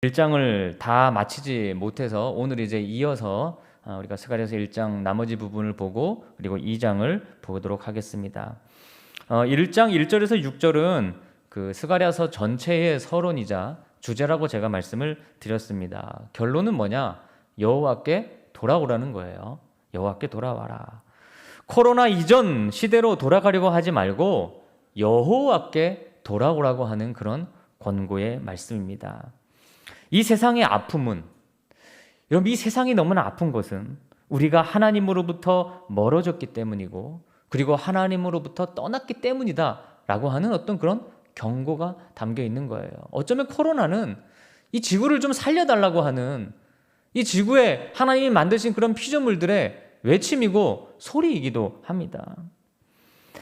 1장을 다 마치지 못해서 오늘 이제 이어서 우리가 스가랴서 1장 나머지 부분을 보고 그리고 2장을 보도록 하겠습니다. 1장 1절에서 6절은 그 스가랴서 전체의 서론이자 주제라고 제가 말씀을 드렸습니다. 결론은 뭐냐? 여호와께 돌아오라는 거예요. 여호와께 돌아와라. 코로나 이전 시대로 돌아가려고 하지 말고 여호와께 돌아오라고 하는 그런 권고의 말씀입니다. 이 세상의 아픔은, 여러분, 이 세상이 너무나 아픈 것은 우리가 하나님으로부터 멀어졌기 때문이고 그리고 하나님으로부터 떠났기 때문이다 라고 하는 어떤 그런 경고가 담겨 있는 거예요. 어쩌면 코로나는 이 지구를 좀 살려달라고 하는, 이 지구에 하나님이 만드신 그런 피조물들의 외침이고 소리이기도 합니다.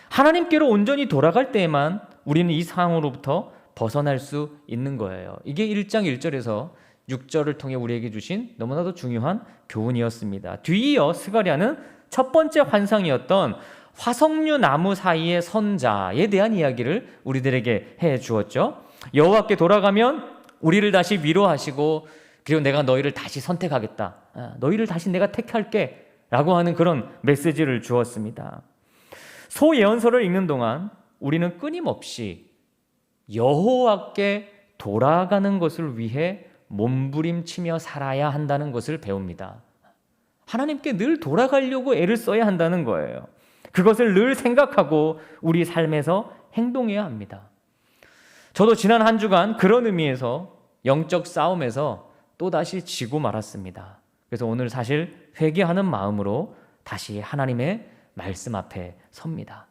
하나님께로 온전히 돌아갈 때에만 우리는 이 상황으로부터 벗어날 수 있는 거예요. 이게 1장 1절에서 6절을 통해 우리에게 주신 너무나도 중요한 교훈이었습니다. 뒤이어 스가랴는 첫 번째 환상이었던 화석류 나무 사이의 선자에 대한 이야기를 우리들에게 해 주었죠. 여호와께 돌아가면 우리를 다시 위로하시고 그리고 내가 너희를 다시 선택하겠다, 너희를 다시 내가 택할게 라고 하는 그런 메시지를 주었습니다. 소예언서를 읽는 동안 우리는 끊임없이 여호와께 돌아가는 것을 위해 몸부림치며 살아야 한다는 것을 배웁니다. 하나님께 늘 돌아가려고 애를 써야 한다는 거예요. 그것을 늘 생각하고 우리 삶에서 행동해야 합니다. 저도 지난 한 주간 그런 의미에서 영적 싸움에서 또다시 지고 말았습니다. 그래서 오늘 사실 회개하는 마음으로 다시 하나님의 말씀 앞에 섭니다.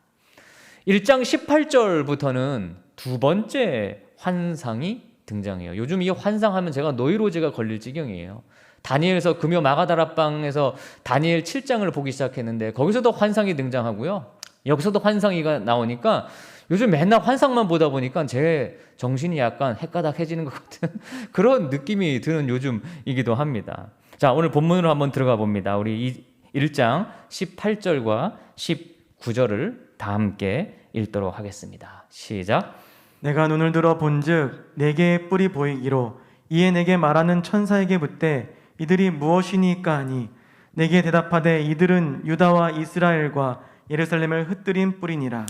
1장 18절부터는 두 번째 환상이 등장해요. 요즘 이 환상하면 제가 노이로제가 걸릴 지경이에요. 다니엘서 금요 마가다락방에서 다니엘 7장을 보기 시작했는데 거기서도 환상이 등장하고요. 여기서도 환상이 나오니까 요즘 맨날 환상만 보다 보니까 제 정신이 약간 헷가닥해지는 것 같은 그런 느낌이 드는 요즘이기도 합니다. 자, 오늘 본문으로 한번 들어가 봅니다. 우리 1장 18절과 19절을 다 함께 읽도록 하겠습니다. 시작. 내가 눈을 들어 본즉 네 개의 뿔이 보이기로 이에 내게 말하는 천사에게 묻되 이들이 무엇이니까 하니 내게 대답하되 이들은 유다와 이스라엘과 예루살렘을 흩뜨린 뿔이니라.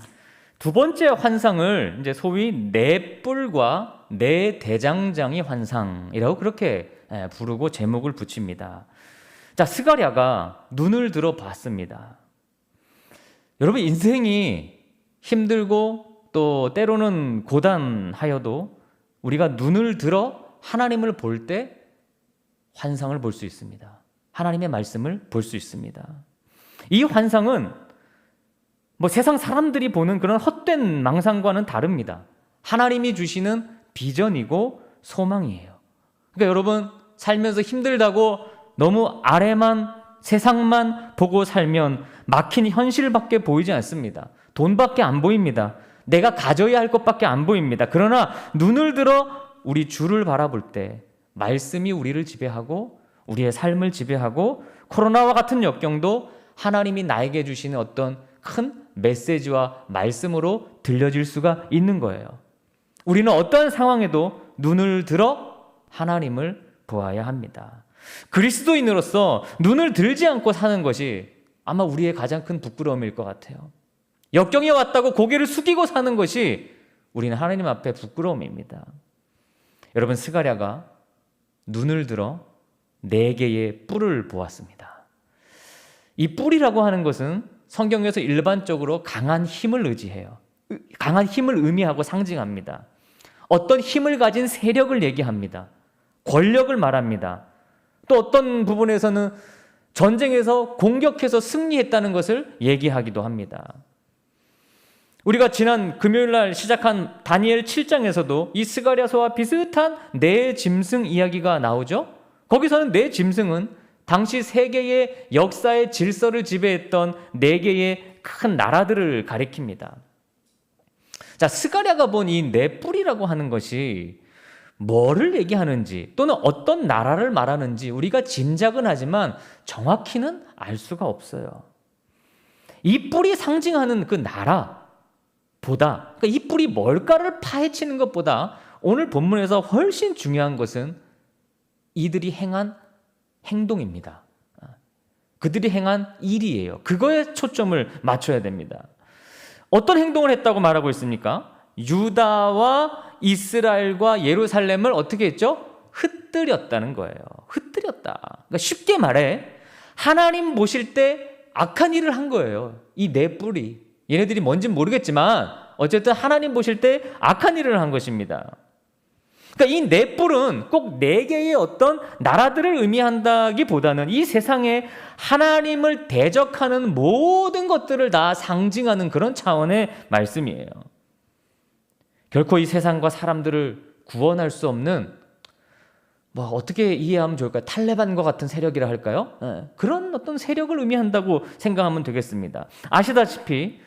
두 번째 환상을 이제 소위 네 뿔과 네 대장장이 환상이라고 그렇게 부르고 제목을 붙입니다. 자, 스가랴가 눈을 들어 봤습니다. 여러분, 인생이 힘들고 또 때로는 고단하여도 우리가 눈을 들어 하나님을 볼 때 환상을 볼 수 있습니다. 하나님의 말씀을 볼 수 있습니다. 이 환상은 뭐 세상 사람들이 보는 그런 헛된 망상과는 다릅니다. 하나님이 주시는 비전이고 소망이에요. 그러니까 여러분, 살면서 힘들다고 너무 아래만 세상만 보고 살면 막힌 현실밖에 보이지 않습니다. 돈밖에 안 보입니다. 내가 가져야 할 것밖에 안 보입니다. 그러나 눈을 들어 우리 주를 바라볼 때 말씀이 우리를 지배하고 우리의 삶을 지배하고 코로나와 같은 역경도 하나님이 나에게 주시는 어떤 큰 메시지와 말씀으로 들려질 수가 있는 거예요. 우리는 어떠한 상황에도 눈을 들어 하나님을 보아야 합니다. 그리스도인으로서 눈을 들지 않고 사는 것이 아마 우리의 가장 큰 부끄러움일 것 같아요. 역경이 왔다고 고개를 숙이고 사는 것이 우리는 하나님 앞에 부끄러움입니다. 여러분, 스가랴가 눈을 들어 네 개의 뿔을 보았습니다. 이 뿔이라고 하는 것은 성경에서 일반적으로 강한 힘을 의지해요. 강한 힘을 의미하고 상징합니다. 어떤 힘을 가진 세력을 얘기합니다. 권력을 말합니다. 또 어떤 부분에서는 전쟁에서 공격해서 승리했다는 것을 얘기하기도 합니다. 우리가 지난 금요일 날 시작한 다니엘 7장에서도 이 스가랴서와 비슷한 네 짐승 이야기가 나오죠. 거기서는 네 짐승은 당시 세계의 역사의 질서를 지배했던 네 개의 큰 나라들을 가리킵니다. 자, 스가랴가 본 이 네 뿔이라고 하는 것이 뭐를 얘기하는지 또는 어떤 나라를 말하는지 우리가 짐작은 하지만 정확히는 알 수가 없어요. 이 뿔이 상징하는 그 나라 보다, 그러니까 이 뿔이 뭘까를 파헤치는 것보다 오늘 본문에서 훨씬 중요한 것은 이들이 행한 행동입니다. 그들이 행한 일이에요. 그거에 초점을 맞춰야 됩니다. 어떤 행동을 했다고 말하고 있습니까? 유다와 이스라엘과 예루살렘을 어떻게 했죠? 흩뜨렸다는 거예요. 흩뜨렸다. 그러니까 쉽게 말해 하나님 보실 때 악한 일을 한 거예요. 이 네 뿔이. 얘네들이 뭔진 모르겠지만 어쨌든 하나님 보실 때 악한 일을 한 것입니다. 그러니까 이 네 뿔은 꼭 네 개의 어떤 나라들을 의미한다기보다는 이 세상에 하나님을 대적하는 모든 것들을 다 상징하는 그런 차원의 말씀이에요. 결코 이 세상과 사람들을 구원할 수 없는 어떻게 이해하면 좋을까요? 탈레반과 같은 세력이라 할까요? 그런 어떤 세력을 의미한다고 생각하면 되겠습니다. 아시다시피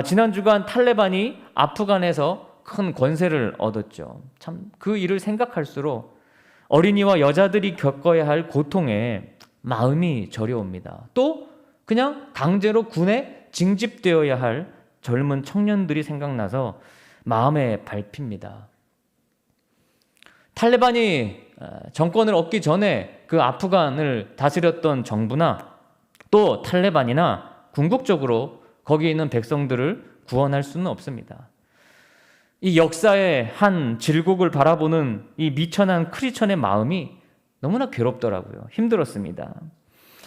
지난 주간 탈레반이 아프간에서 큰 권세를 얻었죠. 참 그 일을 생각할수록 어린이와 여자들이 겪어야 할 고통에 마음이 저려옵니다. 또 그냥 강제로 군에 징집되어야 할 젊은 청년들이 생각나서 마음에 밟힙니다. 탈레반이 정권을 얻기 전에 그 아프간을 다스렸던 정부나 또 탈레반이나 궁극적으로 거기 있는 백성들을 구원할 수는 없습니다. 이 역사의 한 질곡을 바라보는 이 미천한 크리스천의 마음이 너무나 괴롭더라고요. 힘들었습니다.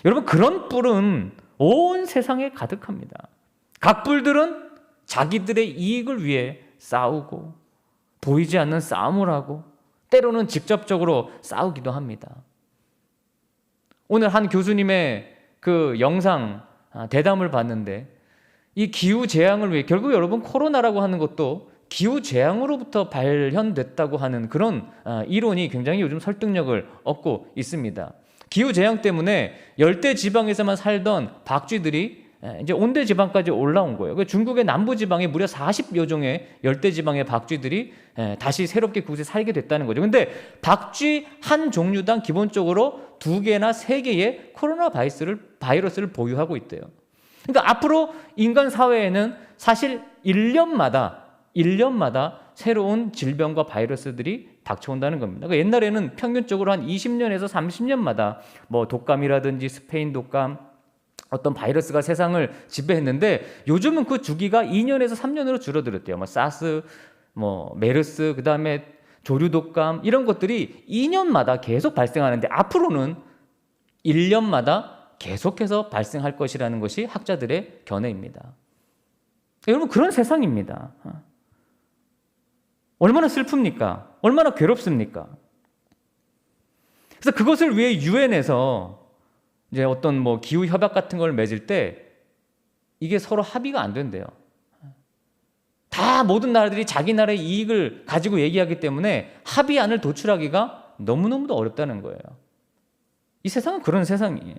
여러분, 그런 뿔은 온 세상에 가득합니다. 각 뿔들은 자기들의 이익을 위해 싸우고 보이지 않는 싸움을 하고 때로는 직접적으로 싸우기도 합니다. 오늘 한 교수님의 그 영상 대담을 봤는데 이 기후재앙을 위해 결국 여러분 코로나라고 하는 것도 기후재앙으로부터 발현됐다고 하는 그런 이론이 굉장히 요즘 설득력을 얻고 있습니다. 기후재앙 때문에 열대지방에서만 살던 박쥐들이 이제 온대지방까지 올라온 거예요. 중국의 남부지방에 무려 40여 종의 열대지방의 박쥐들이 다시 새롭게 그곳에 살게 됐다는 거죠. 근데 박쥐 한 종류당 기본적으로 2개나 3개의 코로나 바이러스를 보유하고 있대요. 그러니까 앞으로 인간 사회에는 사실 1년마다 새로운 질병과 바이러스들이 닥쳐온다는 겁니다. 그러니까 옛날에는 평균적으로 한 20년에서 30년마다 독감이라든지 스페인 독감, 어떤 바이러스가 세상을 지배했는데 요즘은 그 주기가 2년에서 3년으로 줄어들었대요. 사스, 메르스, 그 다음에 조류독감 이런 것들이 2년마다 계속 발생하는데 앞으로는 1년마다 계속해서 발생할 것이라는 것이 학자들의 견해입니다. 여러분, 그런 세상입니다. 얼마나 슬픕니까? 얼마나 괴롭습니까? 그래서 그것을 위해 유엔에서 이제 어떤 기후 협약 같은 걸 맺을 때 이게 서로 합의가 안 된대요. 다 모든 나라들이 자기 나라의 이익을 가지고 얘기하기 때문에 합의안을 도출하기가 너무너무도 어렵다는 거예요. 이 세상은 그런 세상이에요.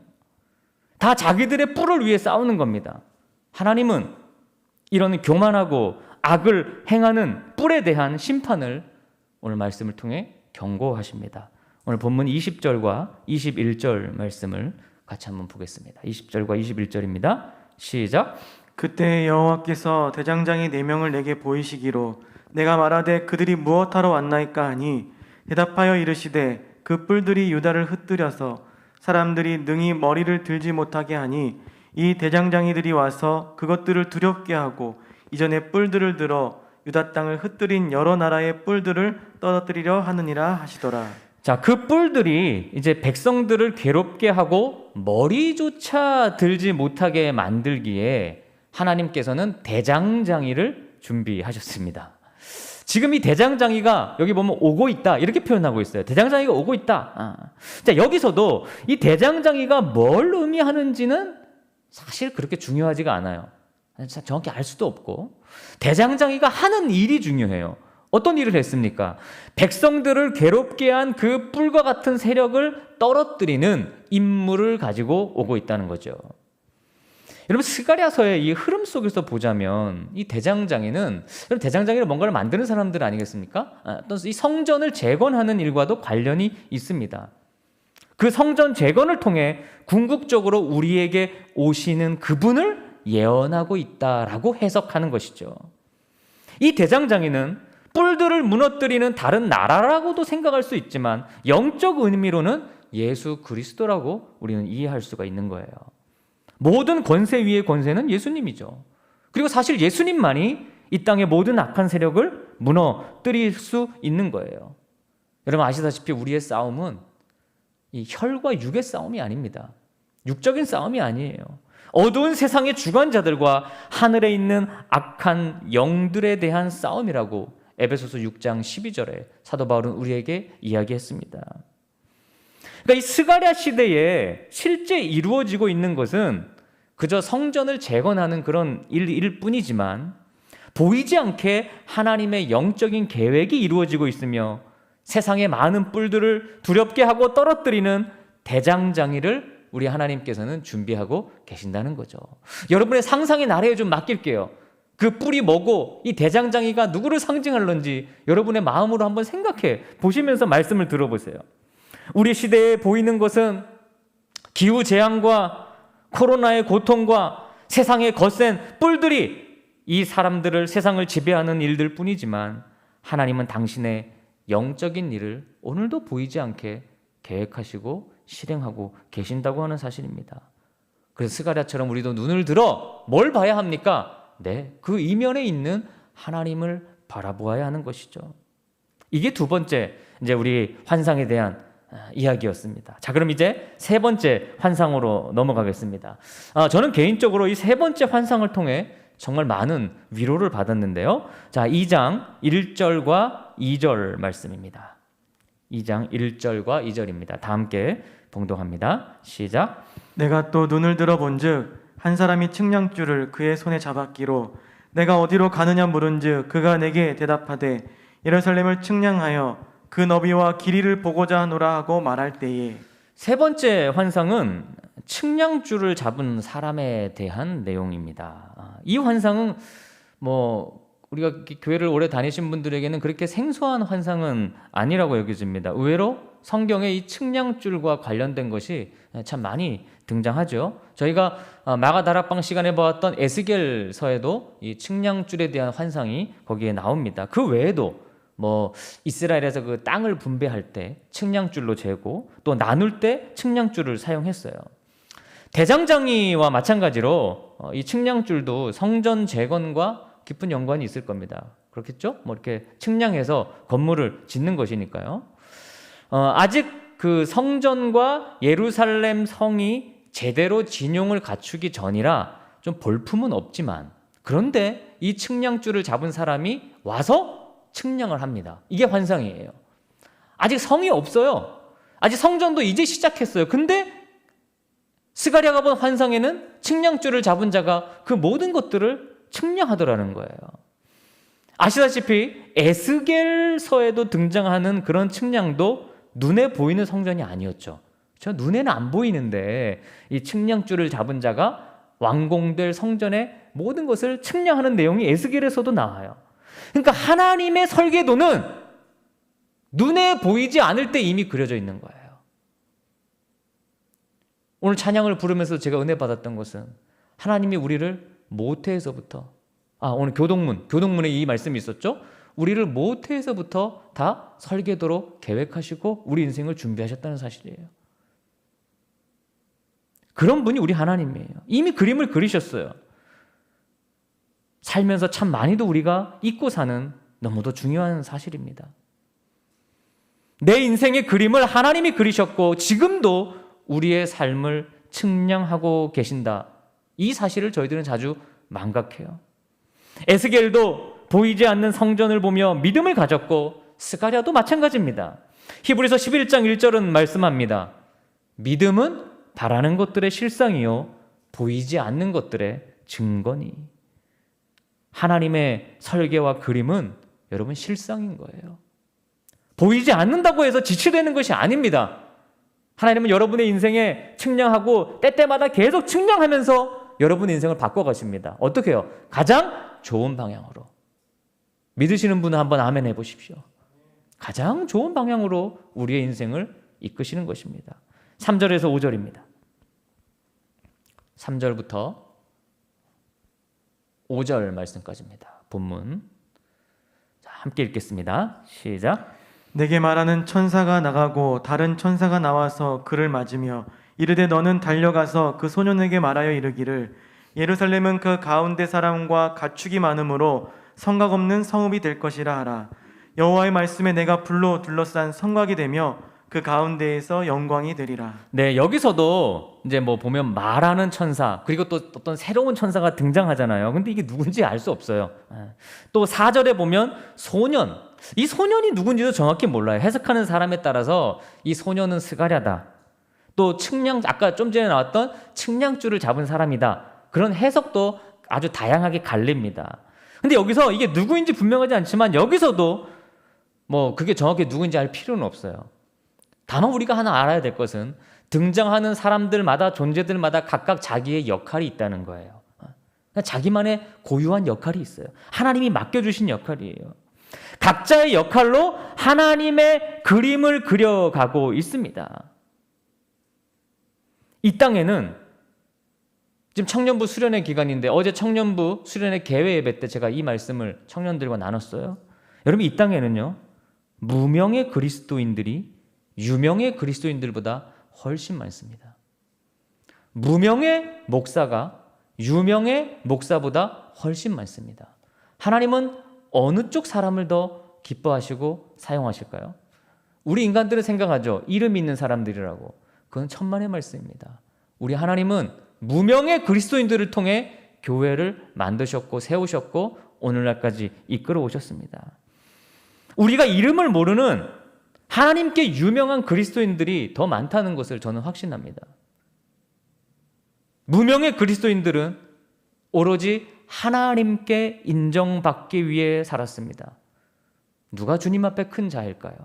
다 자기들의 뿔을 위해 싸우는 겁니다. 하나님은 이런 교만하고 악을 행하는 뿔에 대한 심판을 오늘 말씀을 통해 경고하십니다. 오늘 본문 20절과 21절 말씀을 같이 한번 보겠습니다. 20절과 21절입니다. 시작. 그때 여호와께서 대장장이 4명을 내게 보이시기로 내가 말하되 그들이 무엇하러 왔나이까 하니 대답하여 이르시되 그 뿔들이 유다를 흩뜨려서 사람들이 능히 머리를 들지 못하게 하니 이 대장장이들이 와서 그것들을 두렵게 하고 이전에 뿔들을 들어 유다 땅을 흩뜨린 여러 나라의 뿔들을 떨어뜨리려 하느니라 하시더라. 자, 그 뿔들이 이제 백성들을 괴롭게 하고 머리조차 들지 못하게 만들기에 하나님께서는 대장장이를 준비하셨습니다. 지금 이 대장장이가 여기 보면 오고 있다 이렇게 표현하고 있어요. 대장장이가 오고 있다. 자, 여기서도 이 대장장이가 뭘 의미하는지는 사실 그렇게 중요하지가 않아요. 정확히 알 수도 없고 대장장이가 하는 일이 중요해요. 어떤 일을 했습니까? 백성들을 괴롭게 한 그 뿔과 같은 세력을 떨어뜨리는 임무를 가지고 오고 있다는 거죠. 여러분, 스가랴서의 이 흐름 속에서 보자면 이 대장장이는 뭔가를 만드는 사람들 아니겠습니까? 어떤 이 성전을 재건하는 일과도 관련이 있습니다. 그 성전 재건을 통해 궁극적으로 우리에게 오시는 그분을 예언하고 있다라고 해석하는 것이죠. 이 대장장이는 뿔들을 무너뜨리는 다른 나라라고도 생각할 수 있지만 영적 의미로는 예수 그리스도라고 우리는 이해할 수가 있는 거예요. 모든 권세 위의 권세는 예수님이죠. 그리고 사실 예수님만이 이 땅의 모든 악한 세력을 무너뜨릴 수 있는 거예요. 여러분 아시다시피 우리의 싸움은 이 혈과 육의 싸움이 아닙니다. 육적인 싸움이 아니에요. 어두운 세상의 주관자들과 하늘에 있는 악한 영들에 대한 싸움이라고 에베소서 6장 12절에 사도 바울은 우리에게 이야기했습니다. 그러니까 이 스가랴 시대에 실제 이루어지고 있는 것은 그저 성전을 재건하는 그런 일일 뿐이지만 보이지 않게 하나님의 영적인 계획이 이루어지고 있으며 세상의 많은 뿔들을 두렵게 하고 떨어뜨리는 대장장이를 우리 하나님께서는 준비하고 계신다는 거죠. 여러분의 상상의 나래에 좀 맡길게요. 그 뿔이 뭐고 이 대장장이가 누구를 상징하는지 여러분의 마음으로 한번 생각해 보시면서 말씀을 들어보세요. 우리 시대에 보이는 것은 기후재앙과 코로나의 고통과 세상의 거센 뿔들이 이 사람들을 세상을 지배하는 일들 뿐이지만 하나님은 당신의 영적인 일을 오늘도 보이지 않게 계획하시고 실행하고 계신다고 하는 사실입니다. 그래서 스가랴처럼 우리도 눈을 들어 뭘 봐야 합니까? 네, 그 이면에 있는 하나님을 바라보아야 하는 것이죠. 이게 두 번째 이제 우리 환상에 대한 이야기였습니다. 자, 그럼 이제 세 번째 환상으로 넘어가겠습니다. 저는 개인적으로 이 세 번째 환상을 통해 정말 많은 위로를 받았는데요. 자, 2장 1절과 2절 말씀입니다. 2장 1절과 2절입니다. 다 함께 봉독합니다. 시작. 내가 또 눈을 들어 본즉 한 사람이 측량줄을 그의 손에 잡았기로 내가 어디로 가느냐 물은즉 그가 내게 대답하되 예루살렘을 측량하여 그 너비와 길이를 보고자 하노라 하고 말할 때에. 세 번째 환상은 측량줄을 잡은 사람에 대한 내용입니다. 이 환상은 우리가 교회를 오래 다니신 분들에게는 그렇게 생소한 환상은 아니라고 여겨집니다. 의외로 성경에 이 측량줄과 관련된 것이 참 많이 등장하죠. 저희가 마가다락방 시간에 보았던 에스겔서에도 이 측량줄에 대한 환상이 거기에 나옵니다. 그 외에도 이스라엘에서 그 땅을 분배할 때 측량줄로 재고 또 나눌 때 측량줄을 사용했어요. 대장장이와 마찬가지로 이 측량줄도 성전 재건과 깊은 연관이 있을 겁니다. 그렇겠죠? 이렇게 측량해서 건물을 짓는 것이니까요. 아직 그 성전과 예루살렘 성이 제대로 진용을 갖추기 전이라 좀 볼품은 없지만 그런데 이 측량줄을 잡은 사람이 와서 측량을 합니다. 이게 환상이에요. 아직 성이 없어요. 아직 성전도 이제 시작했어요. 근데 스가랴가 본 환상에는 측량줄을 잡은 자가 그 모든 것들을 측량하더라는 거예요. 아시다시피 에스겔서에도 등장하는 그런 측량도 눈에 보이는 성전이 아니었죠. 눈에는 안 보이는데 이 측량줄을 잡은 자가 완공될 성전의 모든 것을 측량하는 내용이 에스겔에서도 나와요. 그러니까 하나님의 설계도는 눈에 보이지 않을 때 이미 그려져 있는 거예요. 오늘 찬양을 부르면서 제가 은혜 받았던 것은 하나님이 우리를 모태에서부터 오늘 교동문에 이 말씀이 있었죠. 우리를 모태에서부터 다 설계도로 계획하시고 우리 인생을 준비하셨다는 사실이에요. 그런 분이 우리 하나님이에요. 이미 그림을 그리셨어요. 살면서 참 많이도 우리가 잊고 사는 너무도 중요한 사실입니다. 내 인생의 그림을 하나님이 그리셨고 지금도 우리의 삶을 측량하고 계신다. 이 사실을 저희들은 자주 망각해요. 에스겔도 보이지 않는 성전을 보며 믿음을 가졌고 스가랴도 마찬가지입니다. 히브리서 11장 1절은 말씀합니다. 믿음은 바라는 것들의 실상이요 보이지 않는 것들의 증거니. 하나님의 설계와 그림은 여러분 실상인 거예요. 보이지 않는다고 해서 지체되는 것이 아닙니다. 하나님은 여러분의 인생에 측량하고 때때마다 계속 측량하면서 여러분의 인생을 바꿔가십니다. 어떻게 해요? 가장 좋은 방향으로. 믿으시는 분은 한번 아멘 해보십시오. 가장 좋은 방향으로 우리의 인생을 이끄시는 것입니다. 3절에서 5절입니다. 3절부터 5절 말씀까지입니다. 본문. 자, 함께 읽겠습니다. 시작. 내게 말하는 천사가 나가고 다른 천사가 나와서 그를 맞으며 이르되 너는 달려가서 그 소년에게 말하여 이르기를 예루살렘은 그 가운데 사람과 가축이 많으므로 성곽 없는 성읍이 될 것이라 하라. 여호와의 말씀에 내가 불로 둘러싼 성곽이 되며 그 가운데에서 영광이 되리라. 네, 여기서도 이제 뭐 보면 말하는 천사, 그리고 또 어떤 새로운 천사가 등장하잖아요. 근데 이게 누군지 알 수 없어요. 또 4절에 보면 소년, 이 소년이 누군지도 정확히 몰라요. 해석하는 사람에 따라서 이 소년은 스가랴다. 또 측량, 아까 좀 전에 나왔던 측량줄을 잡은 사람이다. 그런 해석도 아주 다양하게 갈립니다. 근데 여기서 이게 누구인지 분명하지 않지만 여기서도 뭐 그게 정확히 누구인지 알 필요는 없어요. 다만 우리가 하나 알아야 될 것은 등장하는 사람들마다 존재들마다 각각 자기의 역할이 있다는 거예요. 자기만의 고유한 역할이 있어요. 하나님이 맡겨주신 역할이에요. 각자의 역할로 하나님의 그림을 그려가고 있습니다. 이 땅에는 지금 청년부 수련회 기간인데 어제 청년부 수련회 개회 예배 때 제가 이 말씀을 청년들과 나눴어요. 여러분, 이 땅에는요, 무명의 그리스도인들이 유명의 그리스도인들보다 훨씬 많습니다. 무명의 목사가 유명의 목사보다 훨씬 많습니다. 하나님은 어느 쪽 사람을 더 기뻐하시고 사용하실까요? 우리 인간들은 생각하죠. 이름 있는 사람들이라고. 그건 천만의 말씀입니다. 우리 하나님은 무명의 그리스도인들을 통해 교회를 만드셨고 세우셨고 오늘날까지 이끌어 오셨습니다. 우리가 이름을 모르는 하나님께 유명한 그리스도인들이 더 많다는 것을 저는 확신합니다. 무명의 그리스도인들은 오로지 하나님께 인정받기 위해 살았습니다. 누가 주님 앞에 큰 자일까요?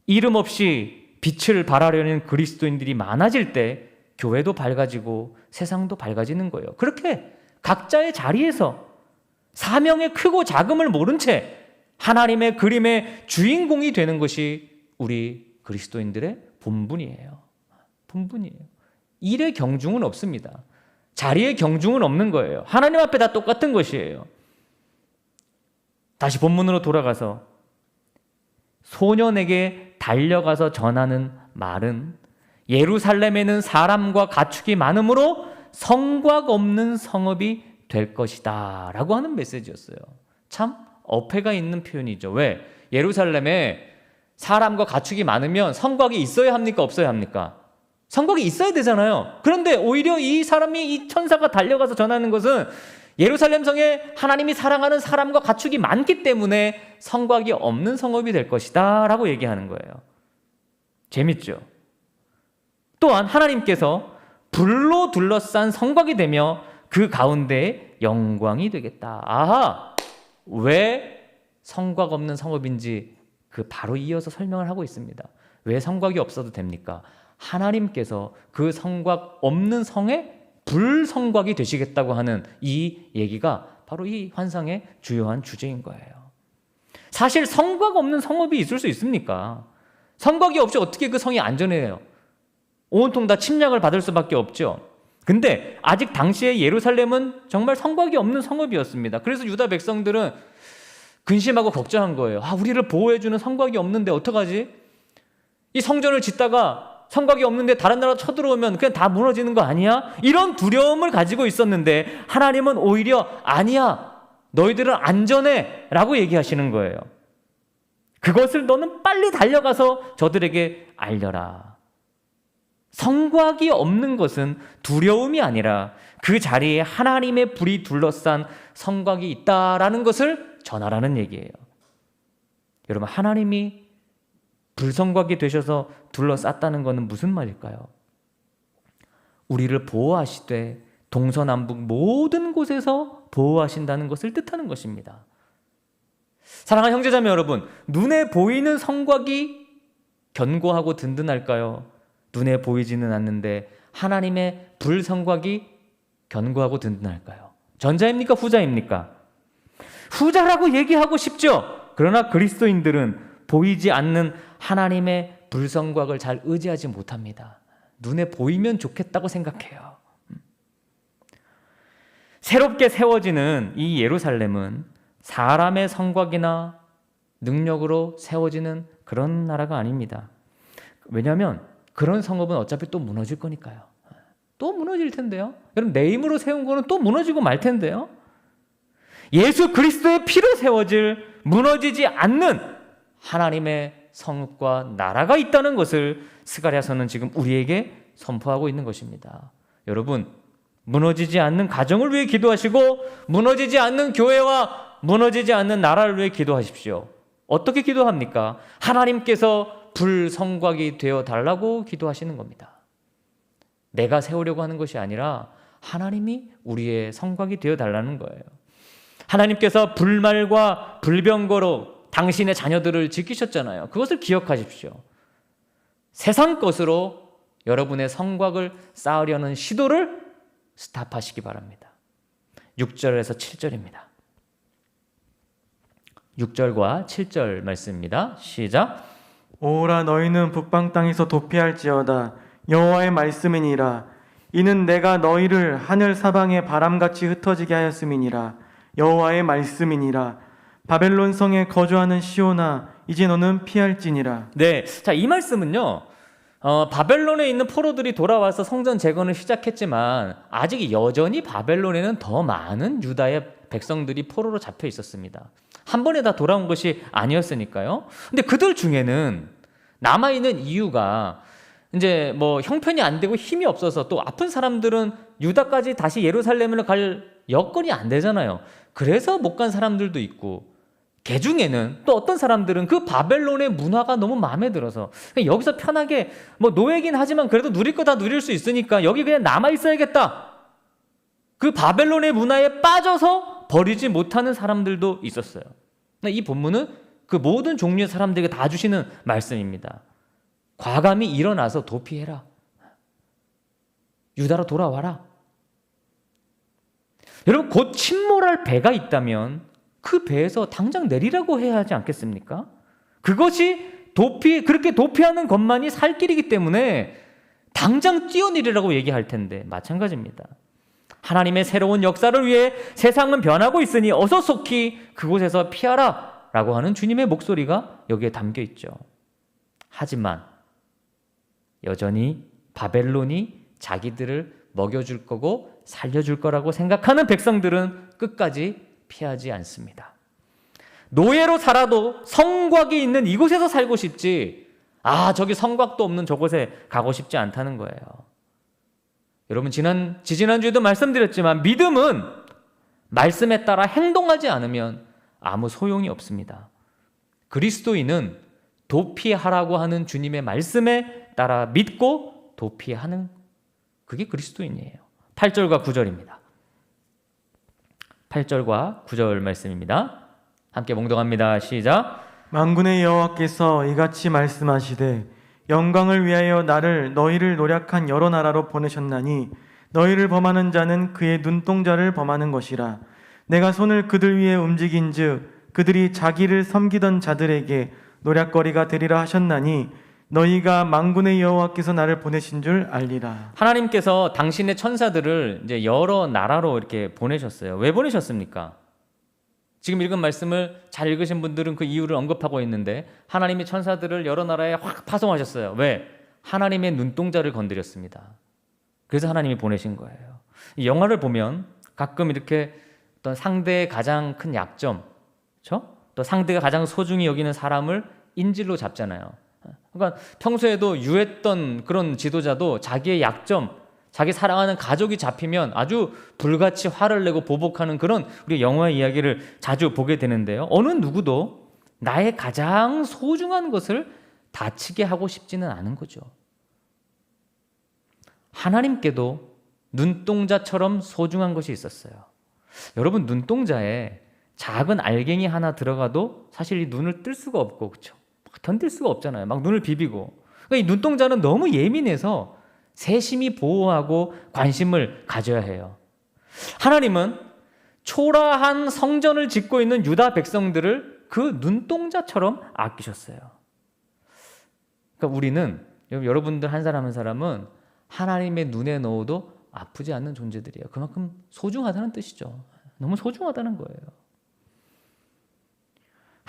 이름 없이 빛을 발하려는 그리스도인들이 많아질 때 교회도 밝아지고 세상도 밝아지는 거예요. 그렇게 각자의 자리에서 사명의 크고 작음을 모른 채 하나님의 그림의 주인공이 되는 것이 우리 그리스도인들의 본분이에요. 본분이에요. 일의 경중은 없습니다. 자리의 경중은 없는 거예요. 하나님 앞에 다 똑같은 것이에요. 다시 본문으로 돌아가서 소년에게 달려가서 전하는 말은 예루살렘에는 사람과 가축이 많으므로 성곽 없는 성읍이 될 것이다 라고 하는 메시지였어요. 참 어폐가 있는 표현이죠. 왜? 예루살렘에 사람과 가축이 많으면 성곽이 있어야 합니까? 없어야 합니까? 성곽이 있어야 되잖아요. 그런데 오히려 이 사람이, 이 천사가 달려가서 전하는 것은 예루살렘 성에 하나님이 사랑하는 사람과 가축이 많기 때문에 성곽이 없는 성읍이 될 것이다 라고 얘기하는 거예요. 재밌죠? 또한 하나님께서 불로 둘러싼 성곽이 되며 그 가운데 영광이 되겠다. 아하! 왜 성곽 없는 성읍인지 그 바로 이어서 설명을 하고 있습니다. 왜 성곽이 없어도 됩니까? 하나님께서 그 성곽 없는 성에 불성곽이 되시겠다고 하는 이 얘기가 바로 이 환상의 주요한 주제인 거예요. 사실 성곽 없는 성읍이 있을 수 있습니까? 성곽이 없이 어떻게 그 성이 안전해요? 온통 다 침략을 받을 수밖에 없죠. 근데 아직 당시에 예루살렘은 정말 성곽이 없는 성읍이었습니다. 그래서 유다 백성들은 근심하고 걱정한 거예요. 우리를 보호해주는 성곽이 없는데 어떡하지? 이 성전을 짓다가 성곽이 없는데 다른 나라 쳐들어오면 그냥 다 무너지는 거 아니야? 이런 두려움을 가지고 있었는데 하나님은 오히려 아니야, 너희들은 안전해 라고 얘기하시는 거예요. 그것을 너는 빨리 달려가서 저들에게 알려라. 성곽이 없는 것은 두려움이 아니라 그 자리에 하나님의 불이 둘러싼 성곽이 있다라는 것을 전하라는 얘기예요. 여러분, 하나님이 불성곽이 되셔서 둘러쌌다는 것은 무슨 말일까요? 우리를 보호하시되 동서남북 모든 곳에서 보호하신다는 것을 뜻하는 것입니다. 사랑하는 형제자매 여러분, 눈에 보이는 성곽이 견고하고 든든할까요? 눈에 보이지는 않는데 하나님의 불성곽이 견고하고 든든할까요? 전자입니까? 후자입니까? 후자라고 얘기하고 싶죠. 그러나 그리스도인들은 보이지 않는 하나님의 불성곽을 잘 의지하지 못합니다. 눈에 보이면 좋겠다고 생각해요. 새롭게 세워지는 이 예루살렘은 사람의 성곽이나 능력으로 세워지는 그런 나라가 아닙니다. 왜냐하면 그런 성읍은 어차피 또 무너질 거니까요. 또 무너질 텐데요. 여러분, 내 힘으로 세운 거는 또 무너지고 말 텐데요. 예수 그리스도의 피로 세워질 무너지지 않는 하나님의 성읍과 나라가 있다는 것을 스가랴서는 지금 우리에게 선포하고 있는 것입니다. 여러분, 무너지지 않는 가정을 위해 기도하시고 무너지지 않는 교회와 무너지지 않는 나라를 위해 기도하십시오. 어떻게 기도합니까? 하나님께서 불성곽이 되어 달라고 기도하시는 겁니다. 내가 세우려고 하는 것이 아니라 하나님이 우리의 성곽이 되어 달라는 거예요. 하나님께서 불말과 불병거로 당신의 자녀들을 지키셨잖아요. 그것을 기억하십시오. 세상 것으로 여러분의 성곽을 쌓으려는 시도를 스탑하시기 바랍니다. 6절에서 7절입니다. 6절과 7절 말씀입니다. 시작. 오라 너희는 북방 땅에서 도피할지어다. 여호와의 말씀이니라. 이는 내가 너희를 하늘 사방에 바람같이 흩어지게 하였음이니라. 여호와의 말씀이니라. 바벨론 성에 거주하는 시온아, 이제 너는 피할지니라. 네, 자, 이 말씀은요, 바벨론에 있는 포로들이 돌아와서 성전 재건을 시작했지만 아직 여전히 바벨론에는 더 많은 유다의 백성들이 포로로 잡혀 있었습니다. 한 번에 다 돌아온 것이 아니었으니까요. 근데 그들 중에는 남아있는 이유가 이제 뭐 형편이 안 되고 힘이 없어서, 또 아픈 사람들은 유다까지 다시 예루살렘을 갈 여건이 안 되잖아요. 그래서 못 간 사람들도 있고, 개 중에는 또 어떤 사람들은 그 바벨론의 문화가 너무 마음에 들어서 여기서 편하게 뭐 노예긴 하지만 그래도 누릴 거 다 누릴 수 있으니까 여기 그냥 남아 있어야겠다. 그 바벨론의 문화에 빠져서 버리지 못하는 사람들도 있었어요. 이 본문은 그 모든 종류의 사람들에게 다 주시는 말씀입니다. 과감히 일어나서 도피해라. 유다로 돌아와라. 여러분, 곧 침몰할 배가 있다면 그 배에서 당장 내리라고 해야 하지 않겠습니까? 그것이 그렇게 도피하는 것만이 살 길이기 때문에 당장 뛰어내리라고 얘기할 텐데 마찬가지입니다. 하나님의 새로운 역사를 위해 세상은 변하고 있으니 어서 속히 그곳에서 피하라 라고 하는 주님의 목소리가 여기에 담겨 있죠. 하지만 여전히 바벨론이 자기들을 먹여줄 거고 살려줄 거라고 생각하는 백성들은 끝까지 피하지 않습니다. 노예로 살아도 성곽이 있는 이곳에서 살고 싶지, 저기 성곽도 없는 저곳에 가고 싶지 않다는 거예요. 여러분, 지지난주에도 말씀드렸지만 믿음은 말씀에 따라 행동하지 않으면 아무 소용이 없습니다. 그리스도인은 도피하라고 하는 주님의 말씀에 따라 믿고 도피하는, 그게 그리스도인이에요. 8절과 9절입니다. 8절과 9절 말씀입니다. 함께 봉독합니다. 시작. 만군의 여호와께서 이같이 말씀하시되 영광을 위하여 너희를 노력한 여러 나라로 보내셨나니 너희를 범하는 자는 그의 눈동자를 범하는 것이라. 내가 손을 그들 위에 움직인즉 그들이 자기를 섬기던 자들에게 노략거리가 되리라 하셨나니 너희가 만군의 여호와께서 나를 보내신 줄 알리라. 하나님께서 당신의 천사들을 이제 여러 나라로 이렇게 보내셨어요. 왜 보내셨습니까? 지금 읽은 말씀을 잘 읽으신 분들은 그 이유를 언급하고 있는데, 하나님이 천사들을 여러 나라에 확 파송하셨어요. 왜? 하나님의 눈동자를 건드렸습니다. 그래서 하나님이 보내신 거예요. 이 영화를 보면 가끔 이렇게 어떤 상대의 가장 큰 약점, 그렇죠? 또 상대가 가장 소중히 여기는 사람을 인질로 잡잖아요. 그러니까 평소에도 유했던 그런 지도자도 자기의 약점, 자기 사랑하는 가족이 잡히면 아주 불같이 화를 내고 보복하는 그런 우리 영화의 이야기를 자주 보게 되는데요. 어느 누구도 나의 가장 소중한 것을 다치게 하고 싶지는 않은 거죠. 하나님께도 눈동자처럼 소중한 것이 있었어요. 여러분, 눈동자에 작은 알갱이 하나 들어가도 사실 이 눈을 뜰 수가 없고, 그렇죠? 견딜 수가 없잖아요. 막 눈을 비비고. 그러니까 이 눈동자는 너무 예민해서 세심히 보호하고 관심을 가져야 해요. 하나님은 초라한 성전을 짓고 있는 유다 백성들을 그 눈동자처럼 아끼셨어요. 그러니까 우리는, 여러분들 한 사람 한 사람은 하나님의 눈에 넣어도 아프지 않는 존재들이에요. 그만큼 소중하다는 뜻이죠. 너무 소중하다는 거예요.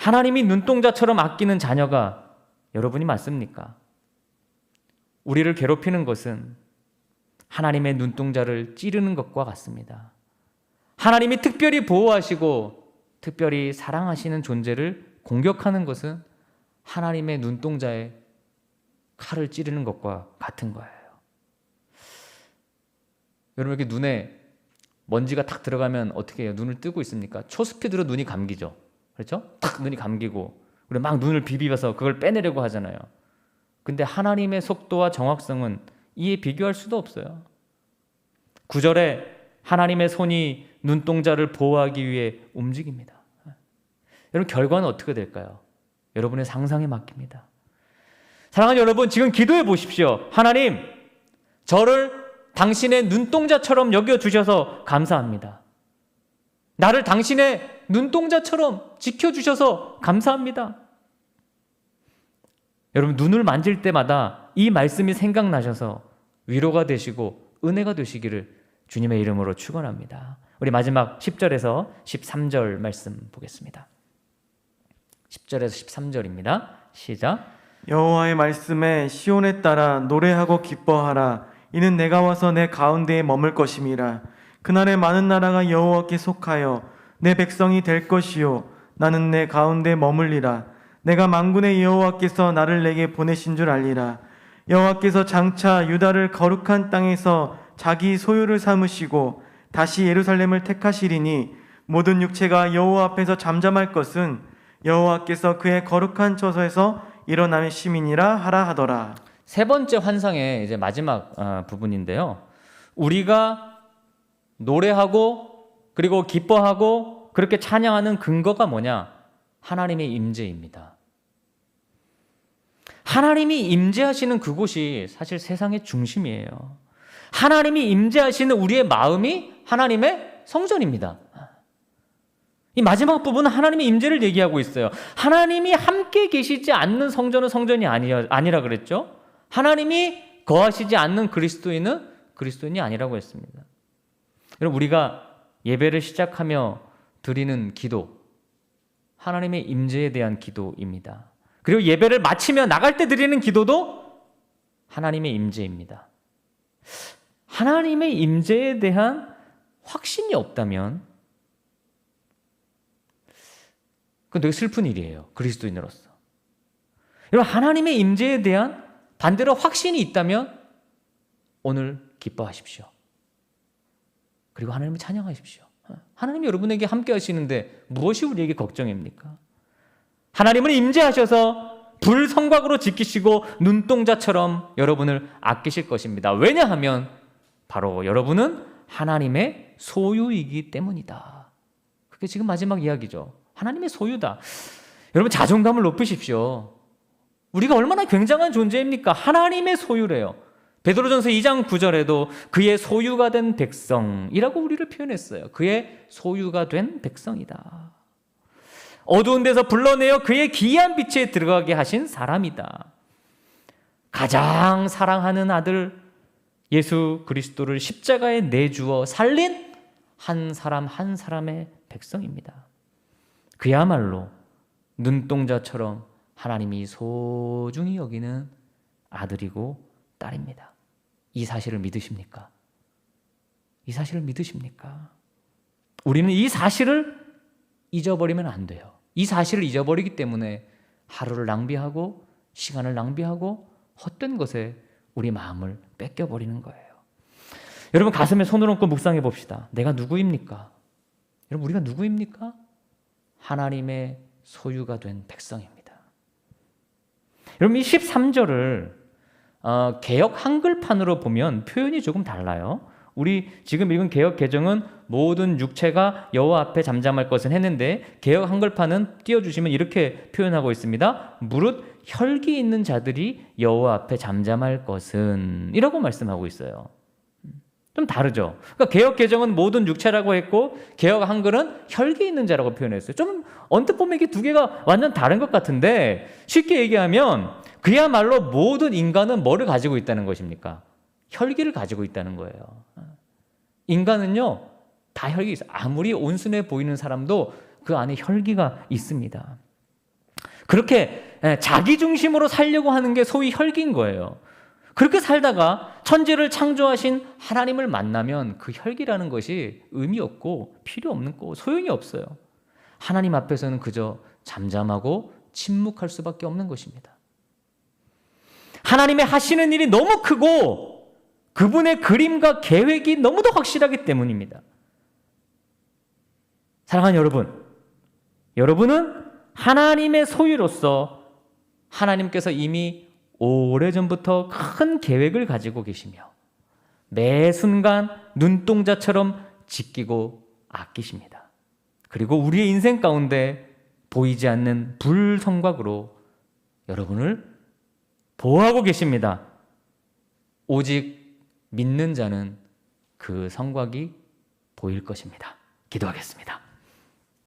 하나님이 눈동자처럼 아끼는 자녀가 여러분이 맞습니까? 우리를 괴롭히는 것은 하나님의 눈동자를 찌르는 것과 같습니다. 하나님이 특별히 보호하시고 특별히 사랑하시는 존재를 공격하는 것은 하나님의 눈동자에 칼을 찌르는 것과 같은 거예요. 여러분, 이렇게 눈에 먼지가 탁 들어가면 어떻게 해요? 눈을 뜨고 있습니까? 초스피드로 눈이 감기죠. 그렇죠? 탁 눈이 감기고 우리 막 눈을 비비면서 그걸 빼내려고 하잖아요. 근데 하나님의 속도와 정확성은 이에 비교할 수도 없어요. 9절에 하나님의 손이 눈동자를 보호하기 위해 움직입니다. 여러분, 결과는 어떻게 될까요? 여러분의 상상에 맡깁니다. 사랑하는 여러분, 지금 기도해 보십시오. 하나님, 저를 당신의 눈동자처럼 여겨주셔서 감사합니다. 나를 당신의 눈동자처럼 지켜주셔서 감사합니다. 여러분, 눈을 만질 때마다 이 말씀이 생각나셔서 위로가 되시고 은혜가 되시기를 주님의 이름으로 축원합니다. 우리 마지막 10절에서 13절 말씀 보겠습니다. 10절에서 13절입니다. 시작. 여호와의 말씀에 시온에 따라 노래하고 기뻐하라. 이는 내가 와서 내 가운데에 머물 것임이라. 그날에 많은 나라가 여호와께 속하여 내 백성이 될 것이요 나는 내 가운데 머물리라. 내가 만군의 여호와께서 나를 내게 보내신 줄 알리라. 여호와께서 장차 유다를 거룩한 땅에서 자기 소유를 삼으시고 다시 예루살렘을 택하시리니 모든 육체가 여호와 앞에서 잠잠할 것은 여호와께서 그의 거룩한 처소에서 일어나는 시민이라 하라 하더라. 세 번째 환상의 이제 마지막 부분인데요. 우리가 노래하고 그리고 기뻐하고 그렇게 찬양하는 근거가 뭐냐? 하나님의 임재입니다. 하나님이 임재하시는 그곳이 사실 세상의 중심이에요. 하나님이 임재하시는 우리의 마음이 하나님의 성전입니다. 이 마지막 부분은 하나님의 임재를 얘기하고 있어요. 하나님이 함께 계시지 않는 성전은 성전이 아니라 그랬죠. 하나님이 거하시지 않는 그리스도인은 그리스도인이 아니라고 했습니다. 여러분, 우리가 예배를 시작하며 드리는 기도, 하나님의 임재에 대한 기도입니다. 그리고 예배를 마치며 나갈 때 드리는 기도도 하나님의 임재입니다. 하나님의 임재에 대한 확신이 없다면 그건 되게 슬픈 일이에요. 그리스도인으로서. 여러분, 하나님의 임재에 대한 반대로 확신이 있다면 오늘 기뻐하십시오. 그리고 하나님을 찬양하십시오. 하나님이 여러분에게 함께 하시는데 무엇이 우리에게 걱정입니까? 하나님은 임재하셔서 불성곽으로 지키시고 눈동자처럼 여러분을 아끼실 것입니다. 왜냐하면 바로 여러분은 하나님의 소유이기 때문이다. 그게 지금 마지막 이야기죠. 하나님의 소유다. 여러분, 자존감을 높이십시오. 우리가 얼마나 굉장한 존재입니까? 하나님의 소유래요. 베드로전서 2장 9절에도 그의 소유가 된 백성이라고 우리를 표현했어요. 그의 소유가 된 백성이다. 어두운 데서 불러내어 그의 기이한 빛에 들어가게 하신 사람이다. 가장 사랑하는 아들 예수 그리스도를 십자가에 내주어 살린 한 사람 한 사람의 백성입니다. 그야말로 눈동자처럼 하나님이 소중히 여기는 아들이고 딸입니다. 이 사실을 믿으십니까? 이 사실을 믿으십니까? 우리는 이 사실을 잊어버리면 안 돼요. 이 사실을 잊어버리기 때문에 하루를 낭비하고 시간을 낭비하고 헛된 것에 우리 마음을 뺏겨버리는 거예요. 여러분, 가슴에 손을 얹고 묵상해 봅시다. 내가 누구입니까? 여러분, 우리가 누구입니까? 하나님의 소유가 된 백성입니다. 여러분, 이 13절을 개역 한글판으로 보면 표현이 조금 달라요. 우리 지금 읽은 개역 개정은 모든 육체가 여호와 앞에 잠잠할 것은 했는데, 개역 한글판은 띄워주시면 이렇게 표현하고 있습니다. 무릇 혈기 있는 자들이 여호와 앞에 잠잠할 것은 이라고 말씀하고 있어요. 좀 다르죠. 그러니까 개역 개정은 모든 육체라고 했고 개역 한글은 혈기 있는 자라고 표현했어요. 좀 언뜻 보면 이게 두 개가 완전 다른 것 같은데, 쉽게 얘기하면 그야말로 모든 인간은 뭐를 가지고 있다는 것입니까? 혈기를 가지고 있다는 거예요. 인간은요, 다 혈기 있어요. 아무리 온순해 보이는 사람도 그 안에 혈기가 있습니다. 그렇게 자기 중심으로 살려고 하는 게 소위 혈기인 거예요. 그렇게 살다가 천지를 창조하신 하나님을 만나면 그 혈기라는 것이 의미 없고 필요 없는 거 소용이 없어요. 하나님 앞에서는 그저 잠잠하고 침묵할 수밖에 없는 것입니다. 하나님의 하시는 일이 너무 크고 그분의 그림과 계획이 너무도 확실하기 때문입니다. 사랑하는 여러분, 여러분은 하나님의 소유로서 하나님께서 이미 오래전부터 큰 계획을 가지고 계시며 매 순간 눈동자처럼 지키고 아끼십니다. 그리고 우리의 인생 가운데 보이지 않는 불성곽으로 여러분을 보호하고 계십니다. 오직 믿는 자는 그 성곽이 보일 것입니다. 기도하겠습니다.